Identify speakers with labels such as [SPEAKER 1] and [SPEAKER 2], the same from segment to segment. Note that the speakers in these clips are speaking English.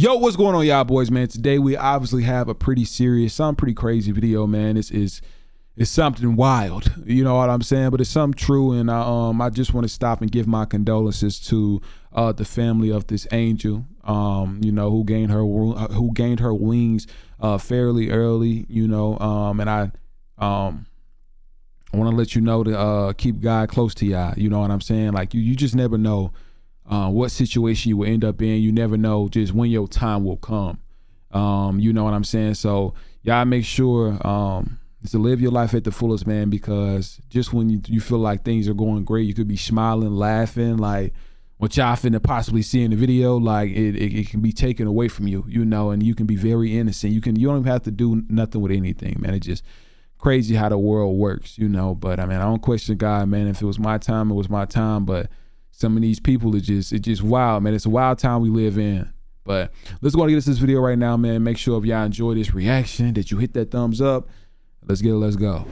[SPEAKER 1] Yo, what's going on, y'all boys, man? Today we obviously have a pretty serious, pretty crazy video, man. This is something wild, you know what I'm saying? But it's something true, and I just want to stop and give my condolences to the family of this angel, you know, who gained her wings fairly early, you know, and I want to let you know to keep God close to y'all, you know what I'm saying? Like you just never know what situation you will end up in. You never know just when your time will come. You know what I'm saying? So y'all make sure to live your life at the fullest, man, because just when you feel like things are going great, you could be smiling, laughing, like what y'all finna possibly see in the video, like it can be taken away from you, you know, and you can be very innocent. You don't even have to do nothing with anything, man. It's just crazy how the world works, you know. But I mean, I don't question God, man. If it was my time, it was my time. But some of these people, it's just wild, man. It's a wild time we live in. But let's go and get into this video right now, man. Make sure if y'all enjoy this reaction that you hit that thumbs up. Let's get it, let's go.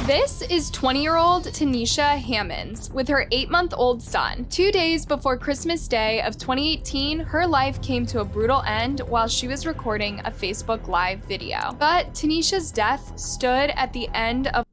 [SPEAKER 2] This is 20-year-old Tanisha Hammonds with her 8-month-old son. 2 days before Christmas Day of 2018, her life came to a brutal end while she was recording a Facebook Live video. But Tanisha's death stood at the end of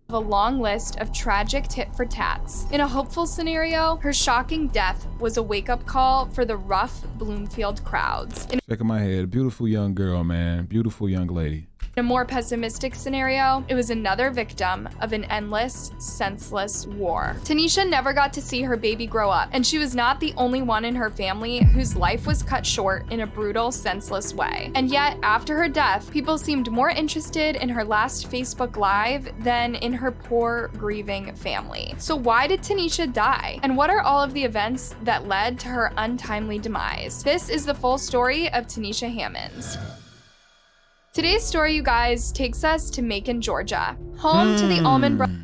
[SPEAKER 2] a long list of tragic tit for tats. In a hopeful scenario, her shocking death was a wake-up call for the rough Bloomfield crowds.
[SPEAKER 1] Shaking my head, beautiful young girl, man, beautiful young lady.
[SPEAKER 2] In a more pessimistic scenario, it was another victim of an endless, senseless war. Tanisha never got to see her baby grow up, and she was not the only one in her family whose life was cut short in a brutal, senseless way. And yet, after her death, people seemed more interested in her last Facebook Live than in her poor, grieving family. So why did Tanisha die? And what are all of the events that led to her untimely demise? This is the full story of Tanisha Hammonds. Today's story, you guys, takes us to Macon, Georgia, home to the Allman Brothers.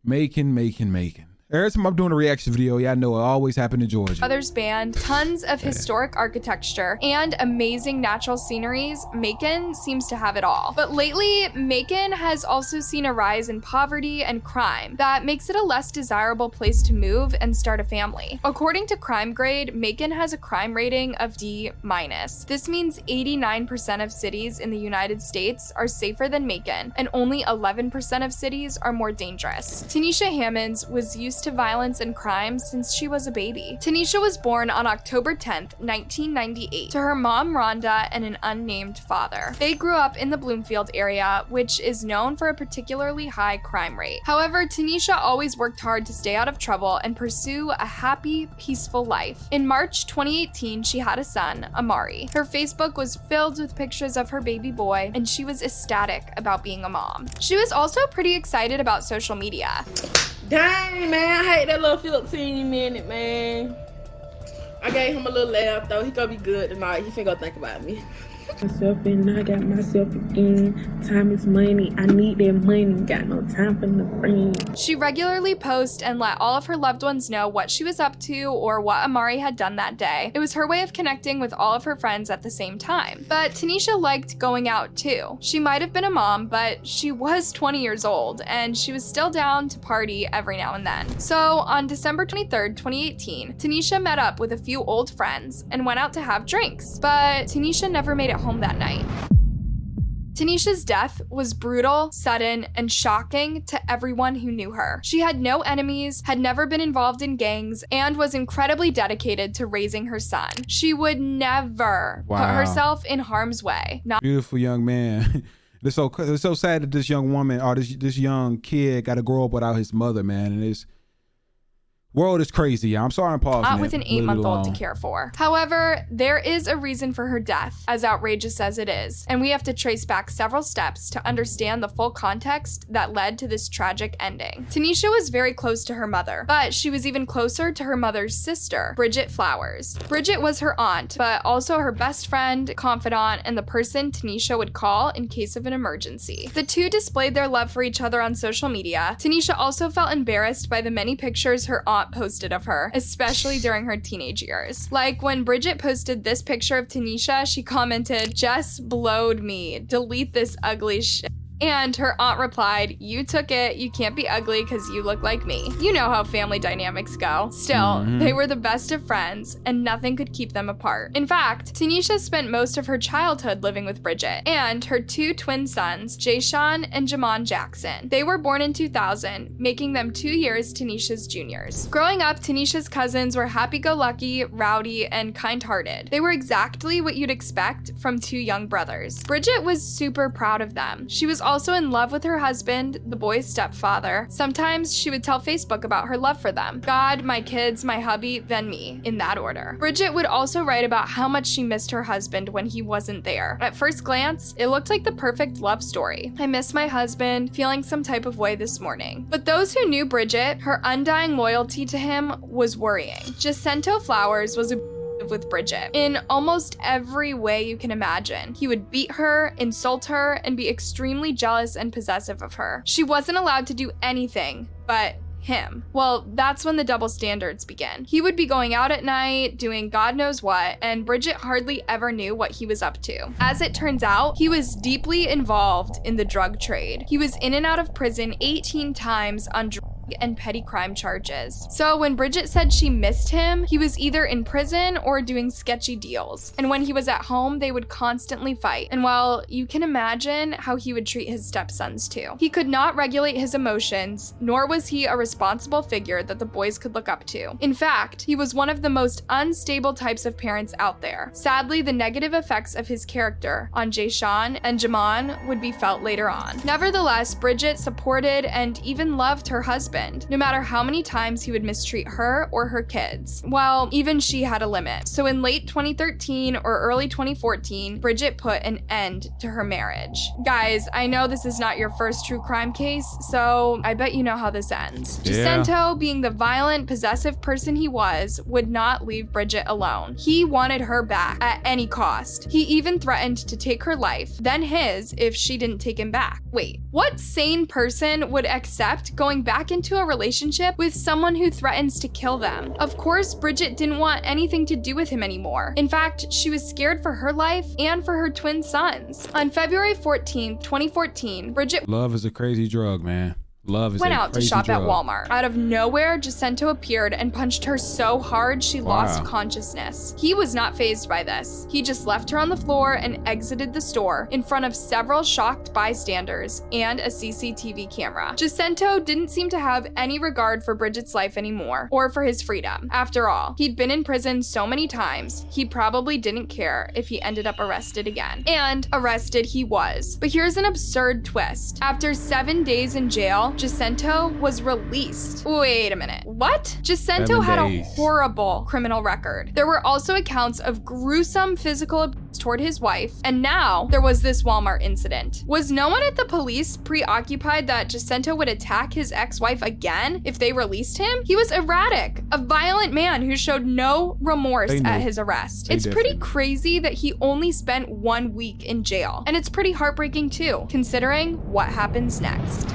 [SPEAKER 1] Macon. Every time I'm doing a reaction video, y'all know it always happened in Georgia.
[SPEAKER 2] Brothers band, tons of historic architecture, and amazing natural sceneries. Macon seems to have it all. But lately, Macon has also seen a rise in poverty and crime that makes it a less desirable place to move and start a family. According to Crime Grade, Macon has a crime rating of D-. This means 89% of cities in the United States are safer than Macon, and only 11% of cities are more dangerous. Tanisha Hammonds was used to violence and crime since she was a baby. Tanisha was born on October 10th, 1998, to her mom Rhonda and an unnamed father. They grew up in the Bloomfield area, which is known for a particularly high crime rate. However, Tanisha always worked hard to stay out of trouble and pursue a happy, peaceful life. In March 2018, she had a son, Amari. Her Facebook was filled with pictures of her baby boy, and she was ecstatic about being a mom. She was also pretty excited about social media.
[SPEAKER 3] Dang, man, I hate that little 15-minute, man. I gave him a little laugh, though. He gonna be good tonight. He finna go think about me. Myself and I got myself again. Time is money. I need that money. Got no time for no friends.
[SPEAKER 2] She regularly posts and let all of her loved ones know what she was up to or what Amari had done that day. It was her way of connecting with all of her friends at the same time. But Tanisha liked going out too. She might have been a mom, but she was 20 years old and she was still down to party every now and then. So on December 23rd, 2018, Tanisha met up with a few old friends and went out to have drinks. But Tanisha never made it home that night. Tanisha's death was brutal, sudden, and shocking to everyone who knew her. She had no enemies, had never been involved in gangs, and was incredibly dedicated to raising her son. She would never put herself in harm's way.
[SPEAKER 1] Beautiful young man. It's so sad that this young woman or this young kid got to grow up without his mother, man, and it's world is crazy. Yeah, I'm sorry I'm pausing.
[SPEAKER 2] Not with an 8-month-old to care for. However, there is a reason for her death, as outrageous as it is, and we have to trace back several steps to understand the full context that led to this tragic ending. Tanisha was very close to her mother, but she was even closer to her mother's sister, Bridget Flowers. Bridget was her aunt, but also her best friend, confidant, and the person Tanisha would call in case of an emergency. The two displayed their love for each other on social media. Tanisha also felt embarrassed by the many pictures her aunt aunt posted of her, especially during her teenage years. Like when Bridget posted this picture of Tanisha, she commented, "Just blowed me. Delete this ugly shit." And her aunt replied, "You took it. You can't be ugly because you look like me." You know how family dynamics go. Still, they were the best of friends, and nothing could keep them apart. In fact, Tanisha spent most of her childhood living with Bridget and her 2 twin sons, Jayshawn and Macon Jackson. They were born in 2000, making them 2 years Tanisha's juniors. Growing up, Tanisha's cousins were happy-go-lucky, rowdy, and kind-hearted. They were exactly what you'd expect from 2 young brothers. Bridget was super proud of them. She was also in love with her husband, the boy's stepfather. Sometimes she would tell Facebook about her love for them. God, my kids, my hubby, then me, in that order. Bridget would also write about how much she missed her husband when he wasn't there. At first glance, it looked like the perfect love story. I miss my husband, feeling some type of way this morning. But those who knew Bridget, her undying loyalty to him was worrying. Jacinto Flowers was with Bridget in almost every way you can imagine. He would beat her, insult her, and be extremely jealous and possessive of her. She wasn't allowed to do anything but him. Well, that's when the double standards begin. He would be going out at night, doing God knows what, and Bridget hardly ever knew what he was up to. As it turns out, he was deeply involved in the drug trade. He was in and out of prison 18 times on drug and petty crime charges. So when Bridget said she missed him, he was either in prison or doing sketchy deals. And when he was at home, they would constantly fight. And well, you can imagine how he would treat his stepsons too. He could not regulate his emotions, nor was he a responsible figure that the boys could look up to. In fact, he was one of the most unstable types of parents out there. Sadly, the negative effects of his character on Jayshawn and Macon would be felt later on. Nevertheless, Bridget supported and even loved her husband, no matter how many times he would mistreat her or her kids. Well, even she had a limit. So in late 2013 or early 2014, Bridget put an end to her marriage. Guys, I know this is not your first true crime case, so I bet you know how this ends.
[SPEAKER 1] Yeah.
[SPEAKER 2] Jacinto, being the violent, possessive person he was, would not leave Bridget alone. He wanted her back at any cost. He even threatened to take her life, then his, if she didn't take him back. Wait, what sane person would accept going back into a relationship with someone who threatens to kill them? Of course, Bridget didn't want anything to do with him anymore. In fact, she was scared for her life and for her twin sons. On February 14th, 2014, Bridget
[SPEAKER 1] Love is a crazy drug, man. Love is
[SPEAKER 2] went
[SPEAKER 1] a
[SPEAKER 2] out to
[SPEAKER 1] crazy
[SPEAKER 2] shop
[SPEAKER 1] drug.
[SPEAKER 2] at Walmart. Out of nowhere, Jacinto appeared and punched her so hard she lost
[SPEAKER 1] Wow.
[SPEAKER 2] consciousness. He was not fazed by this. He just left her on the floor and exited the store in front of several shocked bystanders and a CCTV camera. Jacinto didn't seem to have any regard for Bridget's life anymore, or for his freedom. After all, he'd been in prison so many times, he probably didn't care if he ended up arrested again. And arrested he was. But here's an absurd twist. After 7 days in jail, Jacinto was released. Wait a minute. What? Jacinto
[SPEAKER 1] 7
[SPEAKER 2] had a
[SPEAKER 1] days.
[SPEAKER 2] horrible criminal record. There were also accounts of gruesome physical abuse toward his wife, and now there was this Walmart incident. Was no one at the police preoccupied that Jacinto would attack his ex-wife again if they released him? He was erratic, a violent man who showed no remorse
[SPEAKER 1] They knew.
[SPEAKER 2] at his arrest.
[SPEAKER 1] They
[SPEAKER 2] It's pretty
[SPEAKER 1] definitely knew.
[SPEAKER 2] crazy that he only spent 1 week in jail, and it's pretty heartbreaking too, considering what happens next.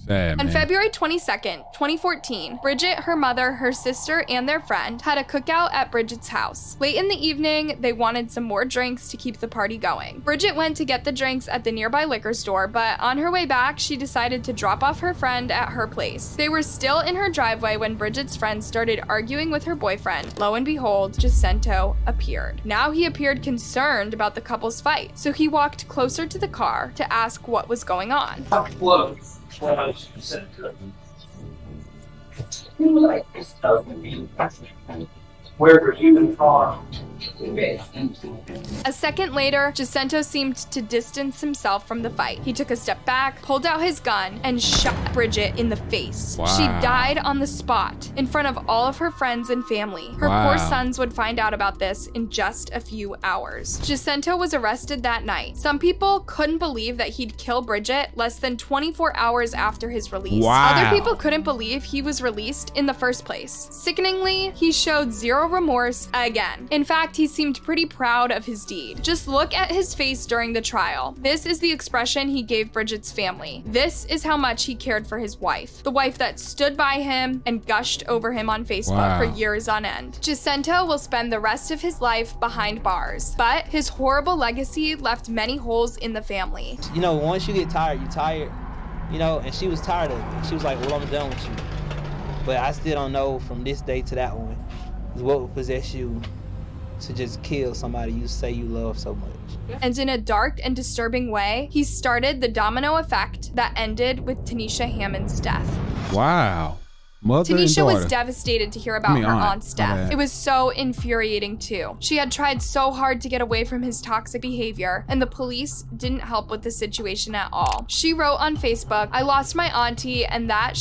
[SPEAKER 1] Sad,
[SPEAKER 2] On
[SPEAKER 1] man.
[SPEAKER 2] February 22nd, 2014, Bridget, her mother, her sister, and their friend had a cookout at Bridget's house. Late in the evening, they wanted some more drinks to keep the party going. Bridget went to get the drinks at the nearby liquor store, but on her way back, she decided to drop off her friend at her place. They were still in her driveway when Bridget's friend started arguing with her boyfriend. Lo and behold, Jacinto appeared. Now he appeared concerned about the couple's fight, so he walked closer to the car to ask what was going on.
[SPEAKER 4] Close. Was Jacinto. Like this doesn't mean where were you from?
[SPEAKER 2] A second later, Jacinto seemed to distance himself from the fight. He took a step back, pulled out his gun, and shot Bridget in the face.
[SPEAKER 1] Wow.
[SPEAKER 2] She died on the spot, in front of all of her friends and family. Her
[SPEAKER 1] Wow.
[SPEAKER 2] poor sons would find out about this in just a few hours. Jacinto was arrested that night. Some people couldn't believe that he'd kill Bridget less than 24 hours after his release.
[SPEAKER 1] Wow.
[SPEAKER 2] Other people couldn't believe he was released in the first place. Sickeningly, he showed zero remorse again. In fact, fact, he seemed pretty proud of his deed. Just look at his face during the trial. This is the expression he gave Bridget's family. This is how much he cared for his wife. The wife that stood by him and gushed over him on Facebook for years on end. Jacinto will spend the rest of his life behind bars, but his horrible legacy left many holes in the family.
[SPEAKER 5] You know, once you get tired, you're tired, you know, and she was tired of it. She was like, well, I'm done with you. But I still don't know from this day to that one what would possess you to just kill somebody you say you love so much.
[SPEAKER 2] And in a dark and disturbing way, he started the domino effect that ended with Tanisha Hammond's death.
[SPEAKER 1] Wow. Mother
[SPEAKER 2] Tanisha
[SPEAKER 1] and
[SPEAKER 2] was
[SPEAKER 1] daughter.
[SPEAKER 2] devastated to hear about her aunt's death. It was so infuriating too. She had tried so hard to get away from his toxic behavior, and the police didn't help with the situation at all. She wrote on Facebook, "I lost my auntie, and that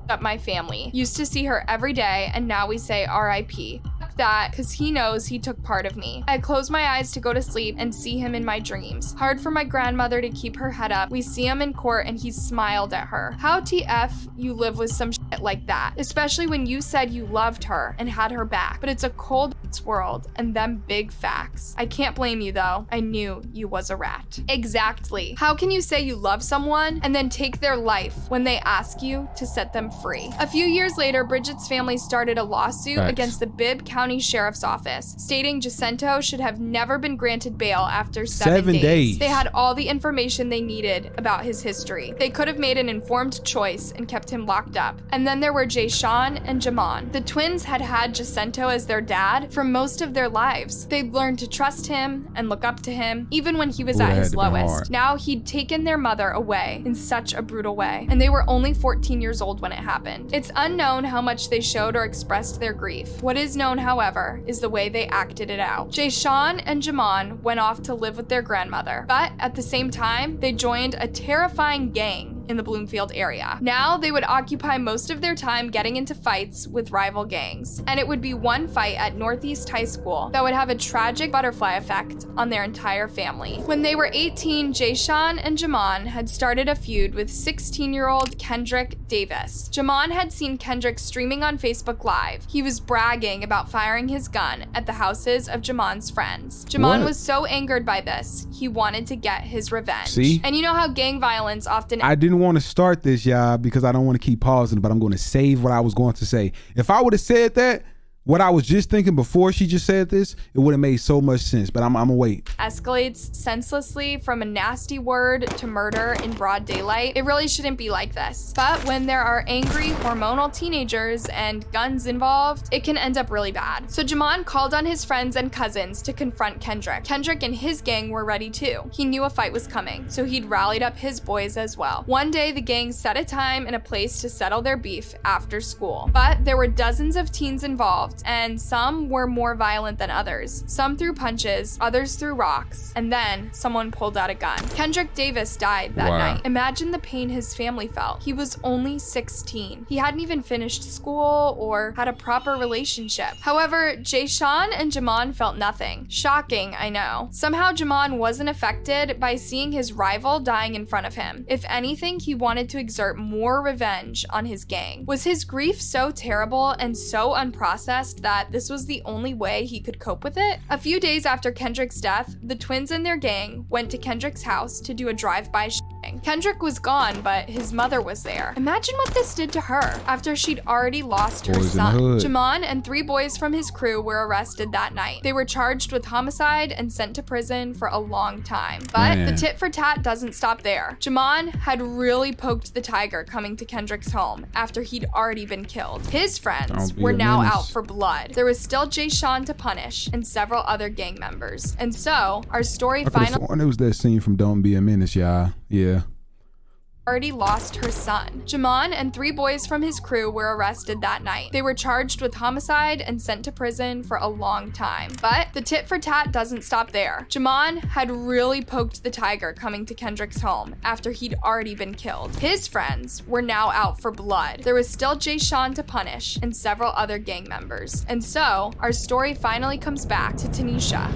[SPEAKER 2] up my family. Used to see her every day, and now we say RIP. That because he knows he took part of me. I close my eyes to go to sleep and see him in my dreams. Hard for my grandmother to keep her head up. We see him in court and he smiled at her. How TF you live with some shit like that, especially when you said you loved her and had her back. But it's a cold world and them big facts. I can't blame you though. I knew you was a rat." Exactly. How can you say you love someone and then take their life when they ask you to set them free? A few years later, Bridget's family started a lawsuit against the Bibb County Sheriff's Office, stating Jacinto should have never been granted bail after 7 days. They had all the information they needed about his history. They could have made an informed choice and kept him locked up. And then there were Jayshawn and Jamon. The twins had had Jacinto as their dad for most of their lives. They'd learned to trust him and look up to him, even when he was at his lowest. Now he'd taken their mother away in such a brutal way, and they were only 14 years old when it happened. It's unknown how much they showed or expressed their grief. What is known, however, is the way they acted it out. Jayshawn and Jamon went off to live with their grandmother, but at the same time, they joined a terrifying gang in the Bloomfield area. Now they would occupy most of their time getting into fights with rival gangs, and it would be one fight at Northeast High School that would have a tragic butterfly effect on their entire family. When they were 18, Jayshawn and Jamon had started a feud with 16-year-old Kendrick Davis. Jamon had seen Kendrick streaming on Facebook Live. He was bragging about firing his gun at the houses of Jamon's friends. Jamon was so angered by this, he wanted to get his revenge.
[SPEAKER 1] See?
[SPEAKER 2] And you know how gang violence often...
[SPEAKER 1] I didn't want to start this, y'all, because I don't want to keep pausing, but I'm going to save what I was going to say. If I would have said that, what I was just thinking before she just said this, it would have made so much sense, but I'm gonna wait.
[SPEAKER 2] Escalates senselessly from a nasty word to murder in broad daylight. It really shouldn't be like this. But when there are angry, hormonal teenagers and guns involved, it can end up really bad. So Jamon called on his friends and cousins to confront Kendrick. Kendrick and his gang were ready too. He knew a fight was coming, so he'd rallied up his boys as well. One day, the gang set a time and a place to settle their beef after school. But there were dozens of teens involved, and some were more violent than others. Some threw punches, others threw rocks, and then someone pulled out a gun. Kendrick Davis died that night. Imagine the pain his family felt. He was only 16. He hadn't even finished school or had a proper relationship. However, Jayshawn and Jamon felt nothing. Shocking, I know. Somehow Jamon wasn't affected by seeing his rival dying in front of him. If anything, he wanted to exert more revenge on his gang. Was his grief so terrible and so unprocessed that this was the only way he could cope with it? A few days after Kendrick's death, the twins and their gang went to Kendrick's house to do a drive-by shooting. Kendrick was gone, but his mother was there. Imagine what this did to her after she'd already lost her son. Jamon and 3 boys from his crew were arrested that night. They were charged with homicide and sent to prison for a long time. But the tit for tat doesn't stop there. Jamon had really poked the tiger coming to Kendrick's home after he'd already been killed. His friends were now out for blood. There was still Jayshawn to punish and several other gang members. And so our story finally...
[SPEAKER 1] It was that scene from Don't Be a Menace, y'all. Yeah.
[SPEAKER 2] Already lost her son. Jamon and 3 boys from his crew were arrested that night. They were charged with homicide and sent to prison for a long time. But the tit for tat doesn't stop there. Jamon had really poked the tiger coming to Kendrick's home after he'd already been killed. His friends were now out for blood. There was still Jayshawn to punish and several other gang members. And so our story finally comes back to Tanisha.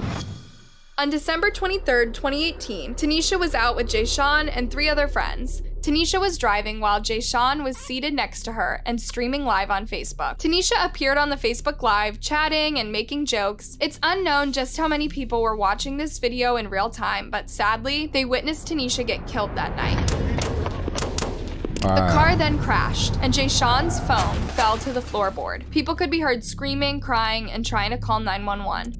[SPEAKER 2] On December 23rd, 2018, Tanisha was out with Jayshawn and 3 other friends. Tanisha was driving while Jayshawn was seated next to her and streaming live on Facebook. Tanisha appeared on the Facebook Live, chatting and making jokes. It's unknown just how many people were watching this video in real time, but sadly, they witnessed Tanisha get killed that night. The car then crashed, and Jayshawn's phone fell to the floorboard. People could be heard screaming, crying, and trying to call 911.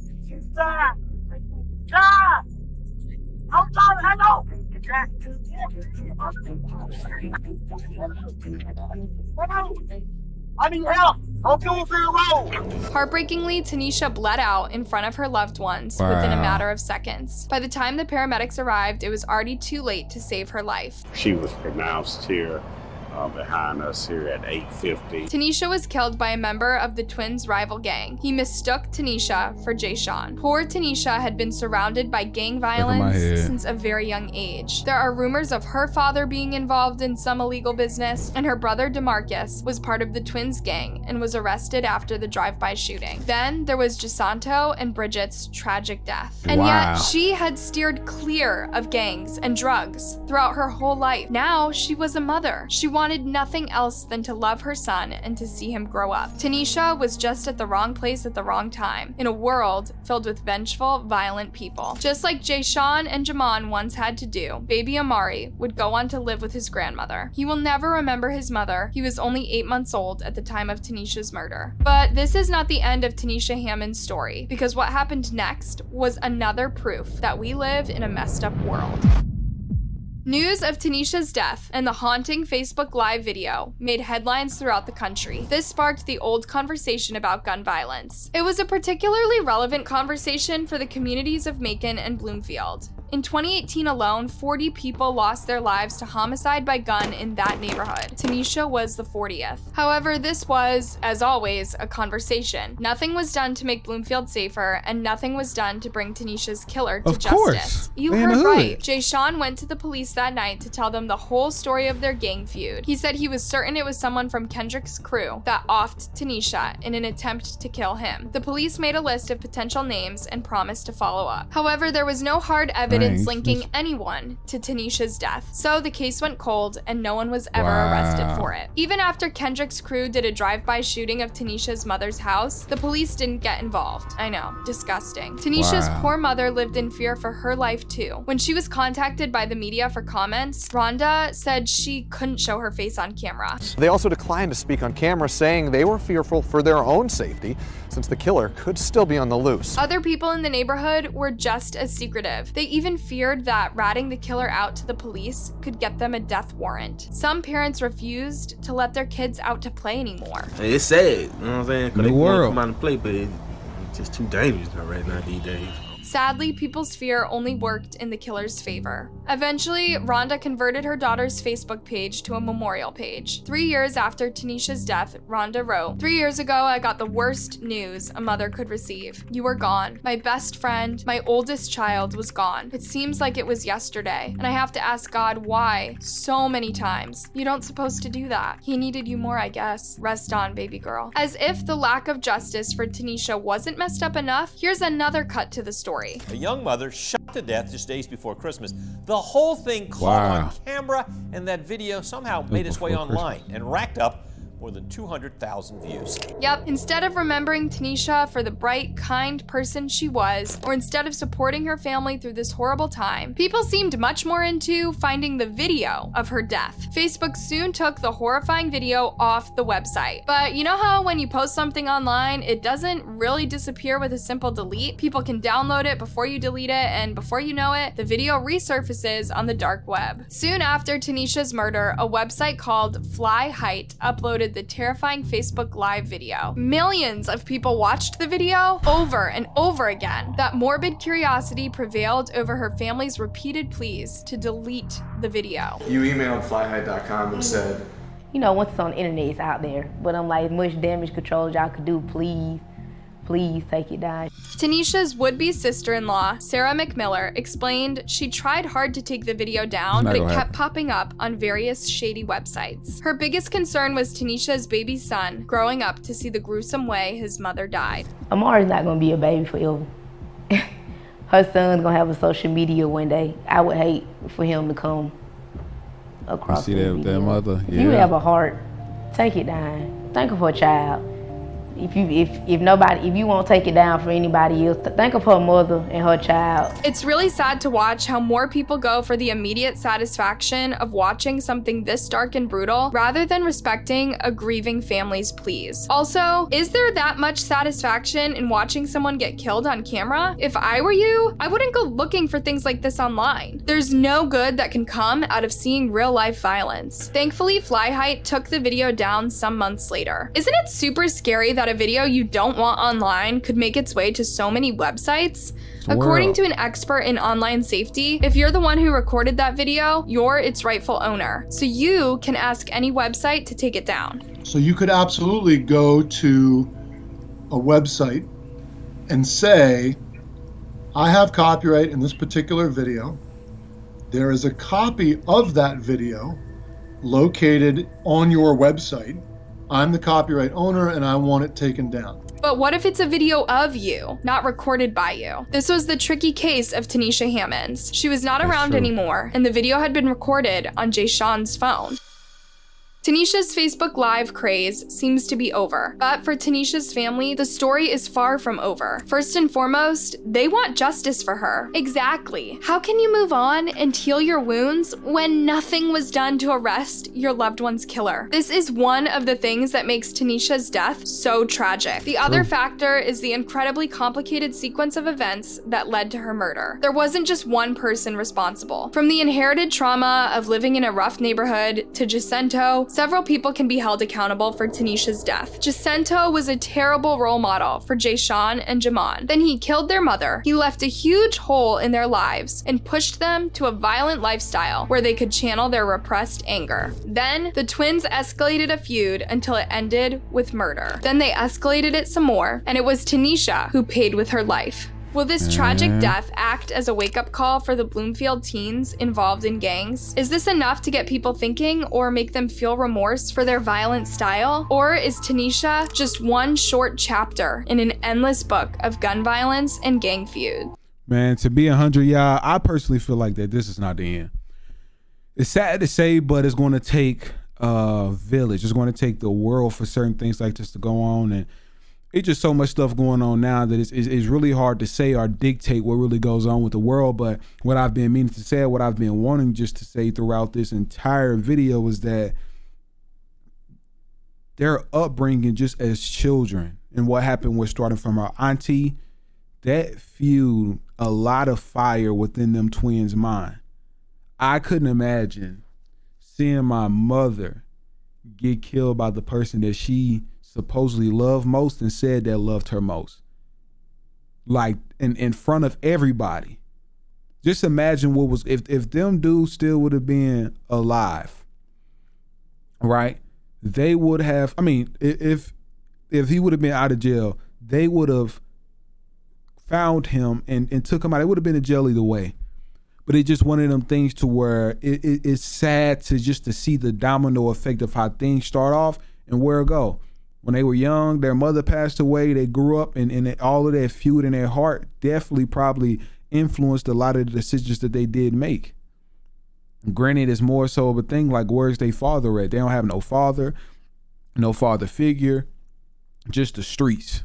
[SPEAKER 6] I need help! Don't do it for your road!
[SPEAKER 2] Heartbreakingly, Tanisha bled out in front of her loved ones within a matter of seconds. By the time the paramedics arrived, it was already too late to save her life.
[SPEAKER 7] She was pronounced here behind us here at 8:50.
[SPEAKER 2] Tanisha was killed by a member of the twins' rival gang. He mistook Tanisha for Jayshawn. Poor Tanisha had been surrounded by gang violence since a very young age. There are rumors of her father being involved in some illegal business, and her brother DeMarcus was part of the twins' gang and was arrested after the drive-by shooting. Then there was Jacinto and Bridget's tragic death. And yet she had steered clear of gangs and drugs throughout her whole life. Now she was a mother. She wanted nothing else than to love her son and to see him grow up. Tanisha was just at the wrong place at the wrong time, in a world filled with vengeful, violent people. Just like Jayshawn and Jamon once had to do, baby Amari would go on to live with his grandmother. He will never remember his mother. He was only 8 months old at the time of Tanisha's murder. But this is not the end of Tanisha Hammond's story, because what happened next was another proof that we live in a messed up world. News of Tanisha's death and the haunting Facebook Live video made headlines throughout the country. This sparked the old conversation about gun violence. It was a particularly relevant conversation for the communities of Macon and Bloomfield. In 2018 alone, 40 people lost their lives to homicide by gun in that neighborhood. Tanisha was the 40th. However, this was, as always, a conversation. Nothing was done to make Bloomfield safer, and nothing was done to bring Tanisha's killer to justice. You heard right. Jayshawn went to the police that night to tell them the whole story of their gang feud. He said he was certain it was someone from Kendrick's crew that offed Tanisha in an attempt to kill him. The police made a list of potential names and promised to follow up. However, there was no hard evidence linking anyone to Tanisha's death, so the case went cold and no one was ever arrested for it. Even after Kendrick's crew did a drive-by shooting of Tanisha's mother's house, the police didn't get involved. I know, disgusting. Tanisha's poor mother lived in fear for her life too. When she was contacted by the media for comments, Rhonda said she couldn't show her face on camera.
[SPEAKER 8] They also declined to speak on camera, saying they were fearful for their own safety since the killer could still be on the loose.
[SPEAKER 2] Other people in the neighborhood were just as secretive. They even feared that ratting the killer out to the police could get them a death warrant. Some parents refused to let their kids out to play anymore.
[SPEAKER 9] It's sad, you know what I'm saying?
[SPEAKER 1] The world.
[SPEAKER 9] Come out and play, but it's just too dangerous right now these days.
[SPEAKER 2] Sadly, people's fear only worked in the killer's favor. Eventually, Rhonda converted her daughter's Facebook page to a memorial page. 3 years after Tanisha's death, Rhonda wrote, "3 years ago, I got the worst news a mother could receive. You were gone. My best friend, my oldest child was gone. It seems like it was yesterday, and I have to ask God why so many times. You don't supposed to do that. He needed you more, I guess. Rest on, baby girl." As if the lack of justice for Tanisha wasn't messed up enough, here's another cut to the story.
[SPEAKER 10] A young mother shot to death just days before Christmas. The whole thing caught on camera, and that video somehow made its way online and racked up more than 200,000 views.
[SPEAKER 2] Yep, instead of remembering Tanisha for the bright, kind person she was, or instead of supporting her family through this horrible time, people seemed much more into finding the video of her death. Facebook soon took the horrifying video off the website. But you know how when you post something online, it doesn't really disappear with a simple delete? People can download it before you delete it, and before you know it, the video resurfaces on the dark web. Soon after Tanisha's murder, a website called Fly Height uploaded the terrifying Facebook Live video. Millions of people watched the video over and over again. That morbid curiosity prevailed over her family's repeated pleas to delete the video.
[SPEAKER 8] You emailed flyhigh.com and said,
[SPEAKER 11] you know, once it's on the internet, it's out there. But I'm like, much damage control y'all could do, please take it down.
[SPEAKER 2] Tanisha's would-be sister-in-law, Sarah McMiller, explained she tried hard to take the video down, but it kept popping up on various shady websites. Her biggest concern was Tanisha's baby son growing up to see the gruesome way his mother died.
[SPEAKER 11] Amari's not gonna be a baby forever. Her son's gonna have a social media one day. I would hate for him to come across
[SPEAKER 1] You see
[SPEAKER 11] the
[SPEAKER 1] that with that
[SPEAKER 11] video.
[SPEAKER 1] mother?
[SPEAKER 11] If you
[SPEAKER 1] Yeah.
[SPEAKER 11] have a heart, take it down. Think of her child. If you won't take it down for anybody else, think of her mother and her child.
[SPEAKER 2] It's really sad to watch how more people go for the immediate satisfaction of watching something this dark and brutal rather than respecting a grieving family's pleas. Also, is there that much satisfaction in watching someone get killed on camera? If I were you, I wouldn't go looking for things like this online. There's no good that can come out of seeing real life violence. Thankfully, Fly Height took the video down some months later. Isn't it super scary that a video you don't want online could make its way to so many websites? According to an expert in online safety, if you're the one who recorded that video, you're its rightful owner. So you can ask any website to take it down.
[SPEAKER 12] So you could absolutely go to a website and say, I have copyright in this particular video. There is a copy of that video located on your website. I'm the copyright owner and I want it taken down.
[SPEAKER 2] But what if it's a video of you, not recorded by you? This was the tricky case of Tanisha Hammonds. She was not around anymore, and the video had been recorded on Jay Sean's phone. Tanisha's Facebook Live craze seems to be over, but for Tanisha's family, the story is far from over. First and foremost, they want justice for her. Exactly. How can you move on and heal your wounds when nothing was done to arrest your loved one's killer? This is one of the things that makes Tanisha's death so tragic. The other factor is the incredibly complicated sequence of events that led to her murder. There wasn't just one person responsible. From the inherited trauma of living in a rough neighborhood to Jacinto, several people can be held accountable for Tanisha's death. Jacinto was a terrible role model for Jay Sean and Jamon. Then he killed their mother. He left a huge hole in their lives and pushed them to a violent lifestyle where they could channel their repressed anger. Then the twins escalated a feud until it ended with murder. Then they escalated it some more, and it was Tanisha who paid with her life. Will this tragic death act as a wake-up call for the Bloomfield teens involved in gangs? Is this enough to get people thinking or make them feel remorse for their violent style? Or is Tanisha just one short chapter in an endless book of gun violence and gang feud?
[SPEAKER 1] Man, to be 100, y'all, I personally feel like that this is not the end. It's sad to say, but it's going to take a village. It's going to take the world for certain things like this to go on, and it's just so much stuff going on now that it's really hard to say or dictate what really goes on with the world. But what I've been meaning to say, what I've been wanting just to say throughout this entire video is that their upbringing just as children and what happened was starting from our auntie, that fueled a lot of fire within them twins' mind. I couldn't imagine seeing my mother get killed by the person that she supposedly loved most and said that loved her most, like in front of everybody. Just imagine what was if them dudes still would have been alive, right? They would have, I mean, if he would have been out of jail, they would have found him and took him out. It would have been in jail either way. But it's just one of them things to where it's sad to see the domino effect of how things start off and where it go. When they were young, their mother passed away, they grew up, and all of that feud in their heart definitely probably influenced a lot of the decisions that they did make. Granted, it's more so of a thing like, where's their father at? They don't have no father figure, just the streets.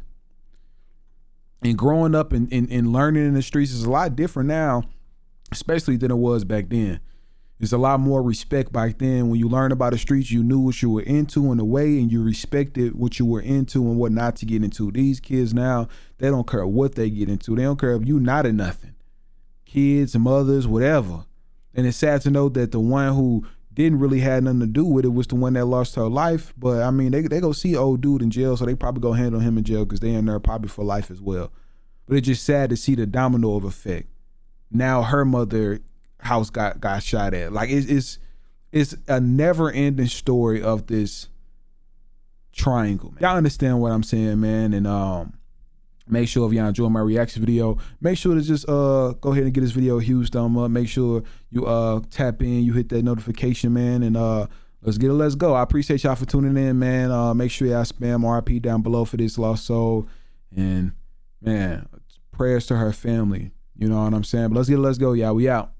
[SPEAKER 1] And growing up and learning in the streets is a lot different now, especially than it was back then. There's a lot more respect back then. When you learn about the streets, you knew what you were into in a way, and you respected what you were into and what not to get into. These kids now, they don't care what they get into. They don't care if you not in nothing. Kids, mothers, whatever. And it's sad to know that the one who didn't really have nothing to do with it was the one that lost her life. But I mean, they go see old dude in jail, so they probably go handle him in jail because they in there probably for life as well. But it's just sad to see the domino of effect. Now her mother house got shot at. Like it's a never ending story of this triangle, man. Y'all understand what I'm saying, man. And make sure if y'all enjoy my reaction video, make sure to just go ahead and get this video a huge thumb up. Make sure you tap in, you hit that notification, man, and let's get it, let's go. I appreciate y'all for tuning in, man. Make sure y'all spam RP down below for this lost soul, and man, prayers to her family. You know what I'm saying? But let's get it, let's go, y'all. We out.